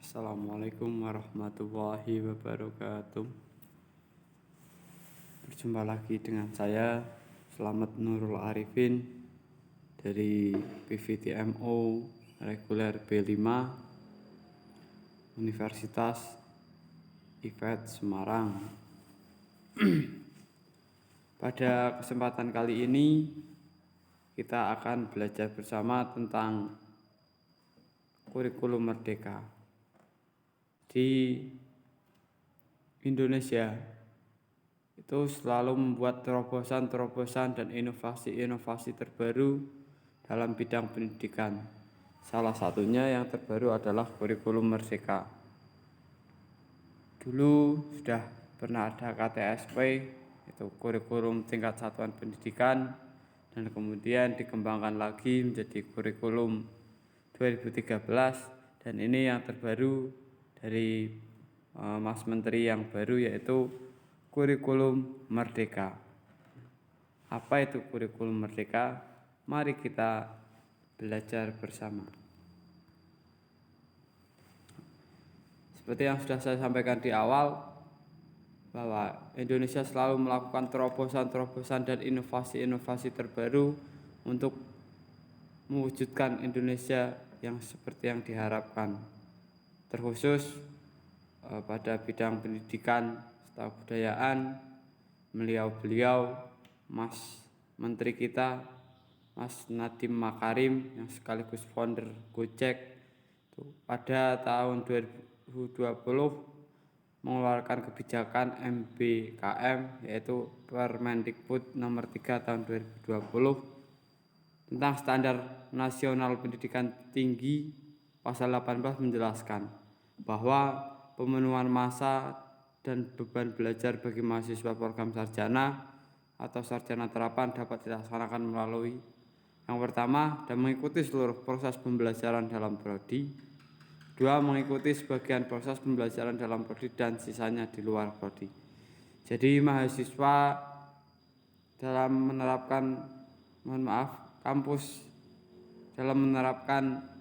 Assalamualaikum warahmatullahi wabarakatuh. Berjumpa lagi dengan saya Slamet Nurul Arifin dari PVTMO reguler B5 Universitas IFET Semarang. Pada kesempatan kali ini kita akan belajar bersama tentang kurikulum merdeka. Di Indonesia itu selalu membuat terobosan-terobosan dan inovasi-inovasi terbaru dalam bidang pendidikan. Salah satunya yang terbaru adalah kurikulum merdeka. Dulu sudah pernah ada KTSP, itu kurikulum tingkat satuan pendidikan, dan kemudian dikembangkan lagi menjadi kurikulum 2013, dan ini yang terbaru dari Mas Menteri yang baru, yaitu kurikulum merdeka. Apa itu kurikulum merdeka? Mari kita belajar bersama. Seperti yang sudah saya sampaikan di awal, bahwa Indonesia selalu melakukan terobosan-terobosan dan inovasi-inovasi terbaru untuk mewujudkan Indonesia yang seperti yang diharapkan. Terkhusus pada bidang pendidikan serta kebudayaan, beliau Mas Menteri kita, Mas Nadiem Makarim, yang sekaligus founder Gojek, pada tahun 2020 mengeluarkan kebijakan MBKM, yaitu Permendikbud nomor 3 tahun 2020 tentang standar nasional pendidikan tinggi. Pasal 18 menjelaskan bahwa pemenuhan massa dan beban belajar bagi mahasiswa program sarjana atau sarjana terapan dapat dilaksanakan melalui yang pertama, dan mengikuti seluruh proses pembelajaran dalam prodi. Dua, mengikuti sebagian proses pembelajaran dalam prodi dan sisanya di luar prodi. Jadi mahasiswa dalam menerapkan, kampus dalam menerapkan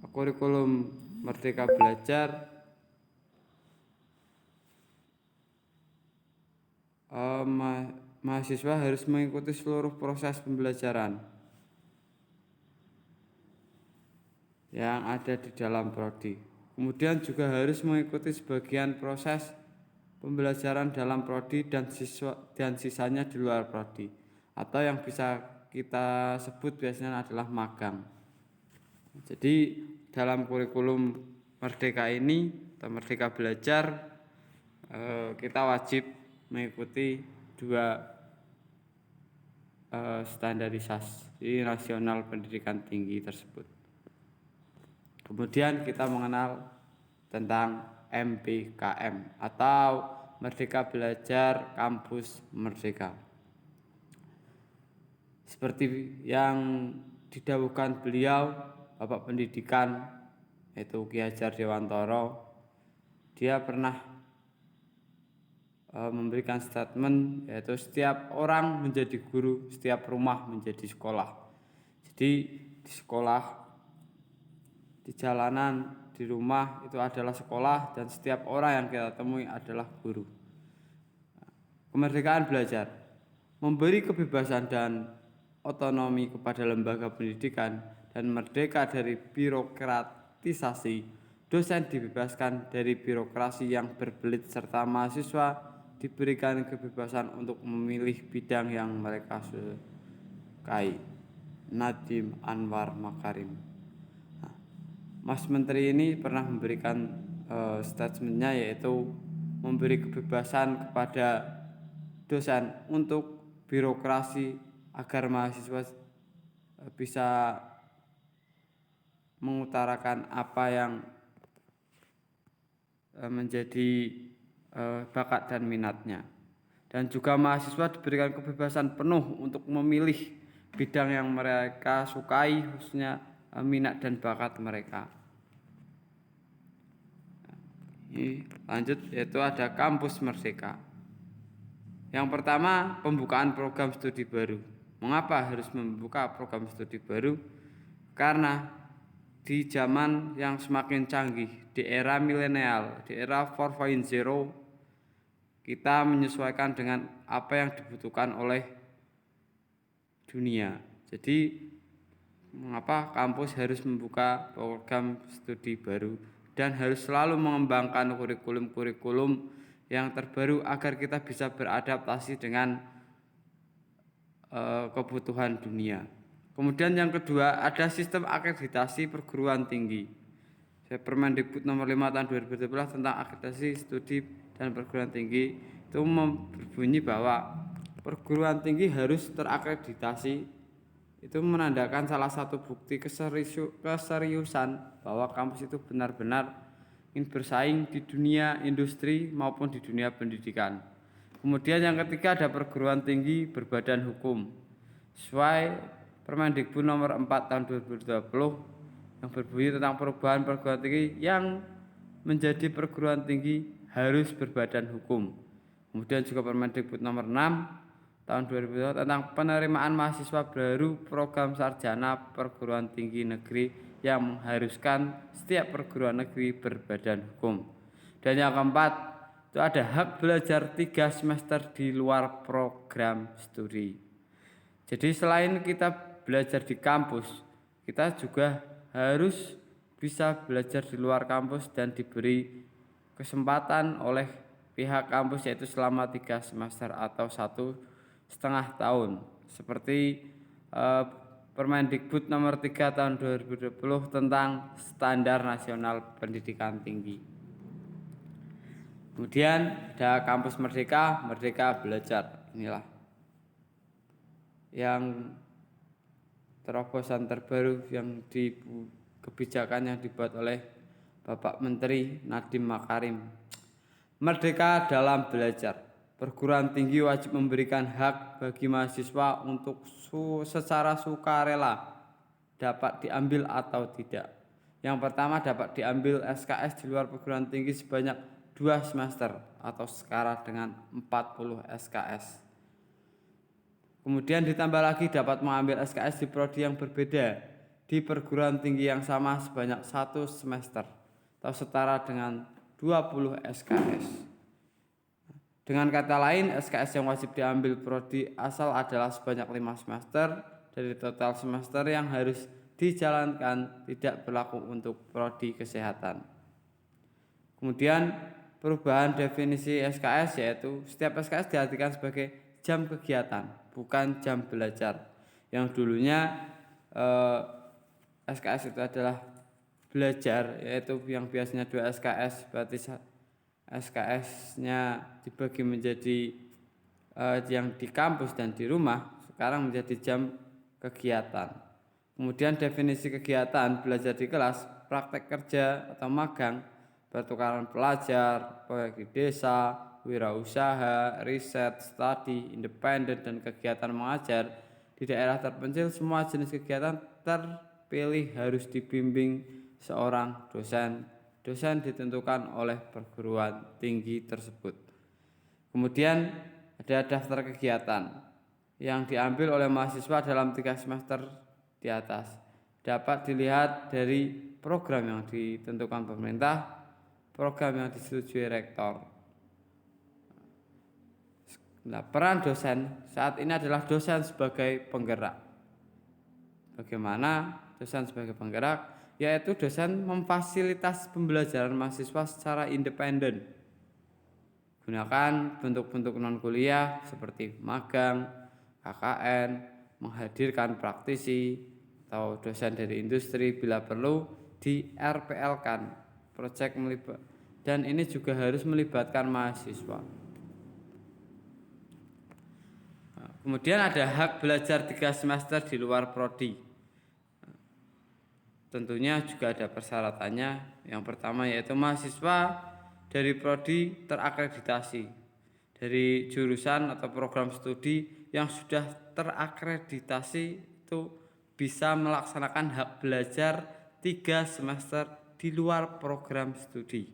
kurikulum Merdeka Belajar mahasiswa harus mengikuti seluruh proses pembelajaran yang ada di dalam prodi. Kemudian juga harus mengikuti sebagian proses pembelajaran dalam prodi dan sisanya di luar prodi, atau yang bisa kita sebut biasanya adalah magang. Jadi dalam kurikulum merdeka ini atau Merdeka Belajar, kita wajib mengikuti dua standarisasi nasional pendidikan tinggi tersebut. Kemudian kita mengenal tentang MBKM atau Merdeka Belajar Kampus Merdeka. Seperti yang didhawuhkan beliau, Bapak Pendidikan, yaitu Ki Hajar Dewantoro, dia pernah memberikan statement, yaitu setiap orang menjadi guru, setiap rumah menjadi sekolah. Jadi di sekolah, di jalanan, di rumah itu adalah sekolah, dan setiap orang yang kita temui adalah guru. Kemerdekaan belajar memberi kebebasan dan otonomi kepada lembaga pendidikan dan merdeka dari birokratisasi. Dosen dibebaskan dari birokrasi yang berbelit serta mahasiswa diberikan kebebasan untuk memilih bidang yang mereka sukai. Nadiem Anwar Makarim. Mas Menteri ini pernah memberikan statementnya, yaitu memberi kebebasan kepada dosen untuk birokrasi agar mahasiswa bisa mengutarakan apa yang menjadi bakat dan minatnya, dan juga mahasiswa diberikan kebebasan penuh untuk memilih bidang yang mereka sukai, khususnya minat dan bakat mereka. Ini lanjut, yaitu ada kampus merdeka. Yang pertama, pembukaan program studi baru. Mengapa harus membuka program studi baru? Karena di zaman yang semakin canggih, di era milenial, di era 4.0, kita menyesuaikan dengan apa yang dibutuhkan oleh dunia. Jadi mengapa kampus harus membuka program studi baru dan harus selalu mengembangkan kurikulum-kurikulum yang terbaru agar kita bisa beradaptasi dengan kebutuhan dunia. Kemudian yang kedua, ada sistem akreditasi perguruan tinggi. Permendikbud nomor 5 tahun 2017 tentang akreditasi studi dan perguruan tinggi itu berbunyi bahwa perguruan tinggi harus terakreditasi. Itu menandakan salah satu bukti keseriusan bahwa kampus itu benar-benar ingin bersaing di dunia industri maupun di dunia pendidikan. Kemudian yang ketiga, ada perguruan tinggi berbadan hukum. Sesuai Permendikbud nomor 4 tahun 2020 yang berbunyi tentang perubahan perguruan tinggi yang menjadi perguruan tinggi harus berbadan hukum. Kemudian juga Permendikbud nomor 6 tahun 2020 tentang penerimaan mahasiswa baru program sarjana perguruan tinggi negeri yang mengharuskan setiap perguruan negeri berbadan hukum. Dan yang keempat, itu ada hak belajar 3 semester di luar program studi. Jadi selain kita belajar di kampus, kita juga harus bisa belajar di luar kampus dan diberi kesempatan oleh pihak kampus, yaitu selama 3 semester atau 1,5 tahun, seperti Permendikbud nomor 3 tahun 2020 tentang Standar Nasional Pendidikan Tinggi. Kemudian ada kampus Merdeka, Merdeka Belajar. Inilah yang terobosan terbaru yang kebijakan yang dibuat oleh Bapak Menteri Nadiem Makarim. Merdeka dalam belajar. Perguruan tinggi wajib memberikan hak bagi mahasiswa untuk secara sukarela dapat diambil atau tidak. Yang pertama, dapat diambil SKS di luar perguruan tinggi sebanyak 2 semester atau setara dengan 40 SKS. Kemudian ditambah lagi dapat mengambil SKS di prodi yang berbeda di perguruan tinggi yang sama sebanyak 1 semester atau setara dengan 20 SKS. Dengan kata lain, SKS yang wajib diambil prodi asal adalah sebanyak 5 semester dari total semester yang harus dijalankan, tidak berlaku untuk prodi kesehatan. Kemudian perubahan definisi SKS, yaitu setiap SKS diartikan sebagai jam kegiatan, bukan jam belajar. Yang dulunya SKS itu adalah belajar, yaitu yang biasanya 2 SKS, berarti SKS-nya dibagi menjadi yang di kampus dan di rumah, sekarang menjadi jam kegiatan. Kemudian definisi kegiatan belajar di kelas, praktek kerja atau magang, pertukaran pelajar, proyek di desa, wirausaha, riset, studi, independen, dan kegiatan mengajar di daerah terpencil. Semua jenis kegiatan terpilih harus dibimbing seorang dosen. Dosen ditentukan oleh perguruan tinggi tersebut. Kemudian ada daftar kegiatan yang diambil oleh mahasiswa dalam 3 semester di atas. Dapat dilihat dari program yang ditentukan pemerintah, program yang disetujui rektor. Nah, peran dosen saat ini adalah dosen sebagai penggerak. Bagaimana dosen sebagai penggerak? Yaitu dosen memfasilitasi pembelajaran mahasiswa secara independen. Gunakan bentuk-bentuk non-kuliah seperti magang, KKN, menghadirkan praktisi atau dosen dari industri, bila perlu di RPL-kan proyek dan ini juga harus melibatkan mahasiswa. Kemudian ada hak belajar 3 semester di luar prodi. Tentunya juga ada persyaratannya. Yang pertama yaitu mahasiswa dari prodi terakreditasi dari jurusan atau program studi yang sudah terakreditasi itu bisa melaksanakan hak belajar 3 semester di luar program studi.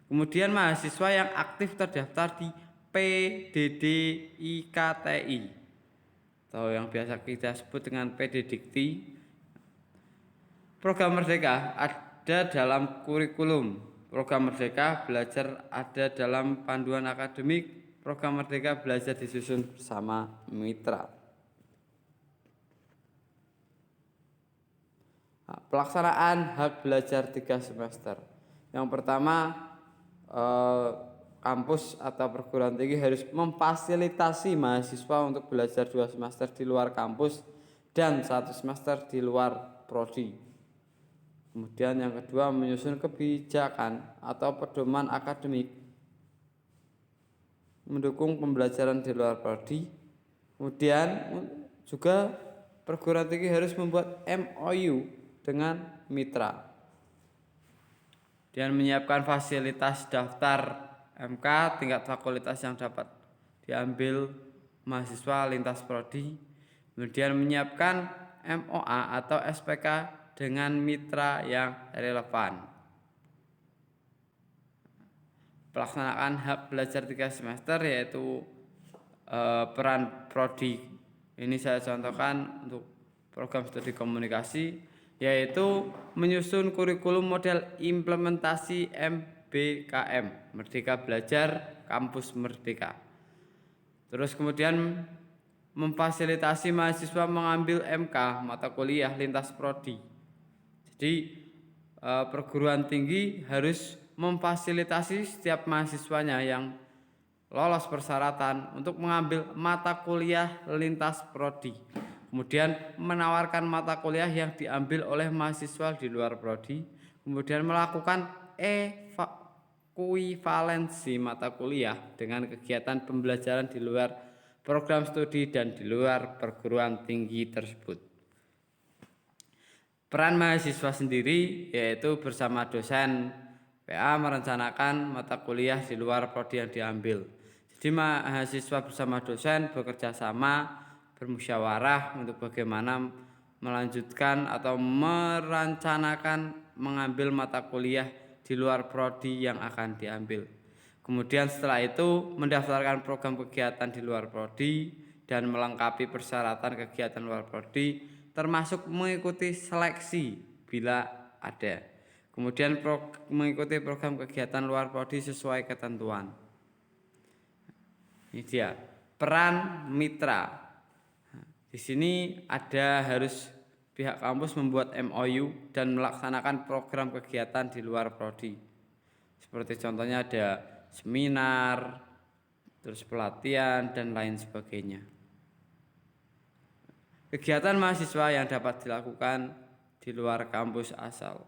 Kemudian mahasiswa yang aktif terdaftar di PDDIKTI atau yang biasa kita sebut dengan PDDikti. Program Merdeka ada dalam kurikulum. Program Merdeka belajar ada dalam panduan akademik. Program Merdeka belajar disusun bersama mitra. Nah, pelaksanaan hak belajar 3 semester. Yang pertama, kampus atau perguruan tinggi harus memfasilitasi mahasiswa untuk belajar 2 semester di luar kampus dan 1 semester di luar prodi. Kemudian yang kedua, menyusun kebijakan atau pedoman akademik mendukung pembelajaran di luar prodi. Kemudian juga perguruan tinggi harus membuat MOU dengan mitra dan menyiapkan fasilitas daftar MK tingkat fakultas yang dapat diambil mahasiswa lintas prodi. Kemudian menyiapkan MOA atau SPK dengan mitra yang relevan. Pelaksanaan hak belajar 3 semester yaitu peran prodi. Ini saya contohkan untuk program studi komunikasi, yaitu menyusun kurikulum model implementasi MBKM, Merdeka Belajar Kampus Merdeka. Terus kemudian memfasilitasi mahasiswa mengambil MK mata kuliah lintas prodi. Jadi perguruan tinggi harus memfasilitasi setiap mahasiswanya yang lolos persyaratan untuk mengambil mata kuliah lintas prodi. Kemudian menawarkan mata kuliah yang diambil oleh mahasiswa di luar prodi. Kemudian melakukan ekuivalensi mata kuliah dengan kegiatan pembelajaran di luar program studi dan di luar perguruan tinggi tersebut. Peran mahasiswa sendiri yaitu bersama dosen PA merencanakan mata kuliah di luar prodi yang diambil. Jadi mahasiswa bersama dosen bekerja sama, bermusyawarah untuk bagaimana melanjutkan atau merencanakan mengambil mata kuliah di luar prodi yang akan diambil. Kemudian setelah itu mendaftarkan program kegiatan di luar prodi dan melengkapi persyaratan kegiatan luar prodi, termasuk mengikuti seleksi bila ada. Kemudian mengikuti program kegiatan luar prodi sesuai ketentuan. Ini dia peran mitra. Di sini ada harus pihak kampus membuat MOU dan melaksanakan program kegiatan di luar prodi. Seperti contohnya ada seminar, terus pelatihan dan lain sebagainya. Kegiatan mahasiswa yang dapat dilakukan di luar kampus asal.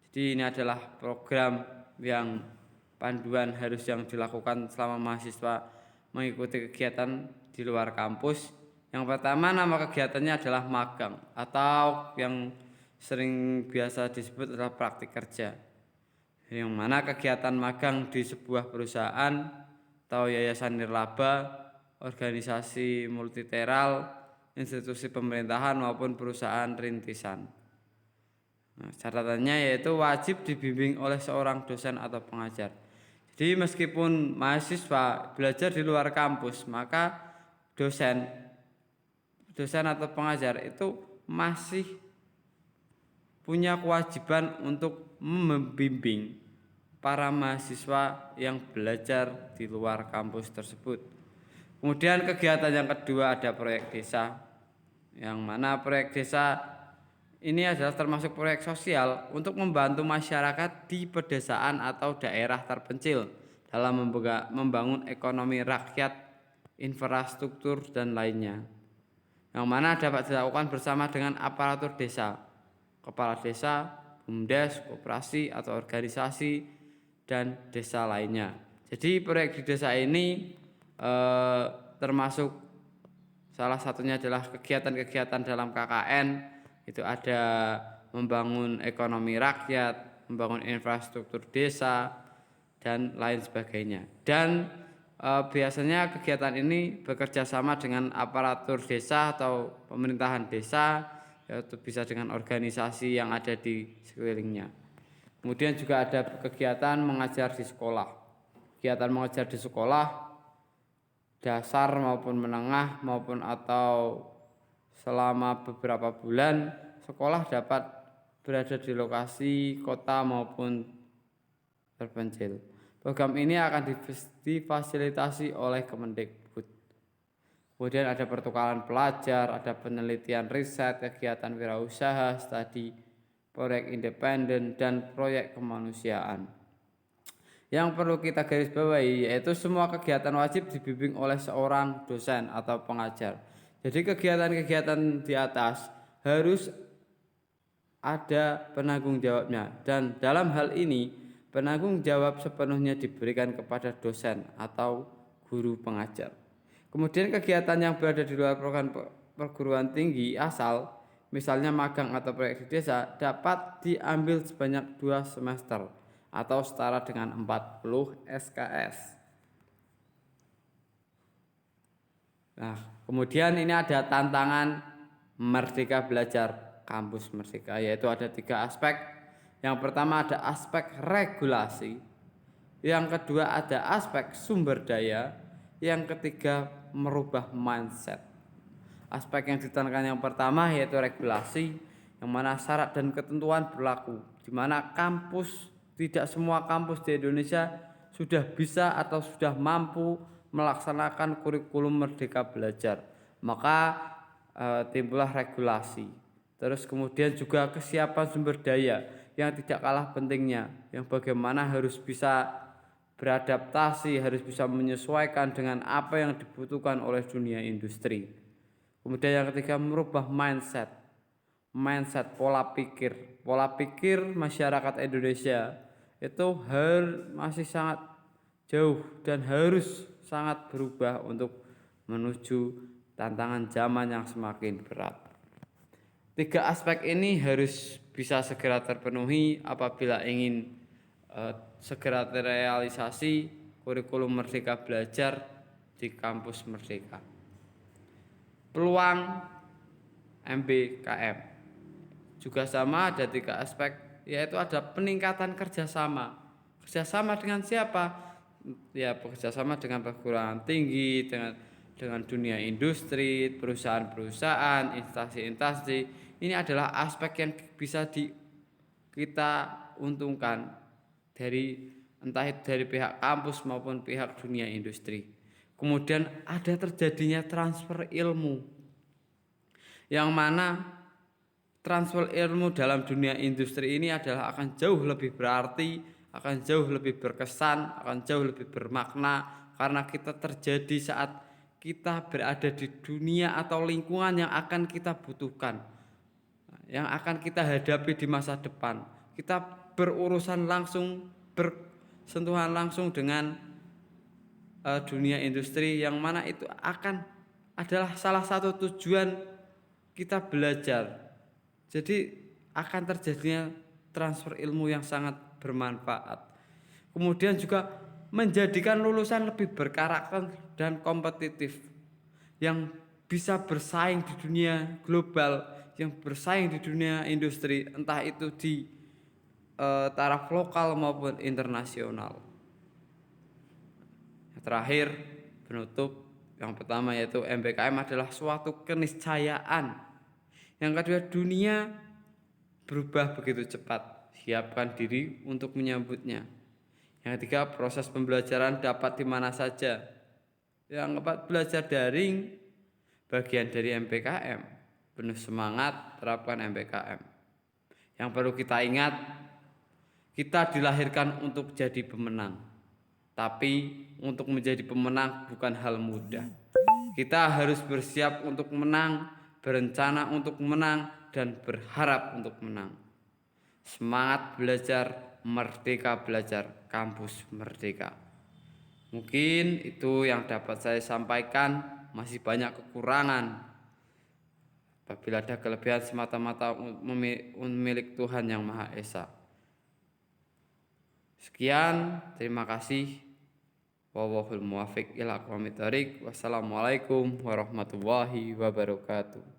Jadi ini adalah program yang panduan harus yang dilakukan selama mahasiswa mengikuti kegiatan di luar kampus. Yang pertama, nama kegiatannya adalah magang atau yang sering biasa disebut adalah praktik kerja. Yang mana kegiatan magang di sebuah perusahaan atau yayasan nirlaba, organisasi multilateral, institusi pemerintahan maupun perusahaan rintisan. Nah, catatannya yaitu wajib dibimbing oleh seorang dosen atau pengajar. Jadi meskipun mahasiswa belajar di luar kampus, maka dosen atau pengajar itu masih punya kewajiban untuk membimbing para mahasiswa yang belajar di luar kampus tersebut. Kemudian kegiatan yang kedua ada proyek desa, yang mana proyek desa ini adalah termasuk proyek sosial untuk membantu masyarakat di pedesaan atau daerah terpencil dalam membangun ekonomi rakyat, infrastruktur dan lainnya, yang mana dapat dilakukan bersama dengan aparatur desa, kepala desa, BUMDes, koperasi atau organisasi dan desa lainnya. Jadi proyek di desa ini termasuk salah satunya adalah kegiatan-kegiatan dalam KKN, itu ada membangun ekonomi rakyat, membangun infrastruktur desa dan lain sebagainya. Dan biasanya kegiatan ini bekerja sama dengan aparatur desa atau pemerintahan desa, yaitu bisa dengan organisasi yang ada di sekelilingnya. Kemudian juga ada kegiatan mengajar di sekolah. Kegiatan mengajar di sekolah dasar maupun menengah maupun atau selama beberapa bulan, sekolah dapat berada di lokasi kota maupun terpencil. Program ini akan difasilitasi oleh Kemendikbud. Kemudian ada pertukaran pelajar, ada penelitian riset, kegiatan wirausaha, studi, proyek independen, dan proyek kemanusiaan. Yang perlu kita garis bawahi yaitu semua kegiatan wajib dibimbing oleh seorang dosen atau pengajar. Jadi kegiatan-kegiatan di atas harus ada penanggung jawabnya, dan dalam hal ini penanggung jawab sepenuhnya diberikan kepada dosen atau guru pengajar. Kemudian kegiatan yang berada di luar program perguruan tinggi asal, misalnya magang atau proyek di desa, dapat diambil sebanyak 2 semester atau setara dengan 40 SKS. Nah, kemudian ini ada tantangan Merdeka Belajar Kampus Merdeka, yaitu ada 3 aspek. Yang pertama ada aspek regulasi, yang kedua ada aspek sumber daya, yang ketiga merubah mindset. Aspek yang ditekankan yang pertama yaitu regulasi, yang mana syarat dan ketentuan berlaku, di mana tidak semua kampus di Indonesia sudah bisa atau sudah mampu melaksanakan kurikulum Merdeka Belajar. Maka timbullah regulasi. Terus kemudian juga kesiapan sumber daya yang tidak kalah pentingnya, yang bagaimana harus bisa beradaptasi, harus bisa menyesuaikan dengan apa yang dibutuhkan oleh dunia industri. Kemudian yang ketiga merubah mindset, pola pikir masyarakat Indonesia itu masih sangat jauh dan harus sangat berubah untuk menuju tantangan zaman yang semakin berat. 3 aspek ini harus bisa segera terpenuhi apabila ingin segera terrealisasi kurikulum Merdeka Belajar di kampus Merdeka. Peluang MBKM juga sama, ada 3 aspek, yaitu ada peningkatan kerjasama. Kerjasama dengan siapa? Ya, bekerjasama dengan perguruan tinggi, dengan dunia industri, perusahaan-perusahaan, instansi-instansi. Ini adalah aspek yang bisa kita untungkan entah itu dari pihak kampus maupun pihak dunia industri. Kemudian ada terjadinya transfer ilmu, yang mana transfer ilmu dalam dunia industri ini akan jauh lebih berarti, akan jauh lebih berkesan, akan jauh lebih bermakna, karena kita terjadi saat kita berada di dunia atau lingkungan yang akan kita butuhkan, yang akan kita hadapi di masa depan. Kita bersentuhan langsung dengan dunia industri, yang mana itu adalah salah satu tujuan kita belajar. Jadi akan terjadinya transfer ilmu yang sangat bermanfaat. Kemudian juga menjadikan lulusan lebih berkarakter dan kompetitif, yang bisa bersaing di dunia global, yang bersaing di dunia industri, entah itu di taraf lokal maupun internasional. Yang terakhir, penutup, yang pertama yaitu MBKM adalah suatu keniscayaan. Yang kedua, dunia berubah begitu cepat. Siapkan diri untuk menyambutnya. Yang ketiga, proses pembelajaran dapat di mana saja. Yang keempat, belajar daring bagian dari MBKM. Penuh semangat, terapkan MBKM. Yang perlu kita ingat, kita dilahirkan untuk jadi pemenang. Tapi untuk menjadi pemenang bukan hal mudah. Kita harus bersiap untuk menang, berencana untuk menang, dan berharap untuk menang. Semangat belajar, Merdeka Belajar Kampus Merdeka. Mungkin itu yang dapat saya sampaikan, masih banyak kekurangan. Apabila ada kelebihan, semata-mata milik Tuhan Yang Maha Esa. Sekian, terima kasih. Wallahul muwaffiq ila aqwamit thoriq. Wassalamualaikum warahmatullahi wabarakatuh.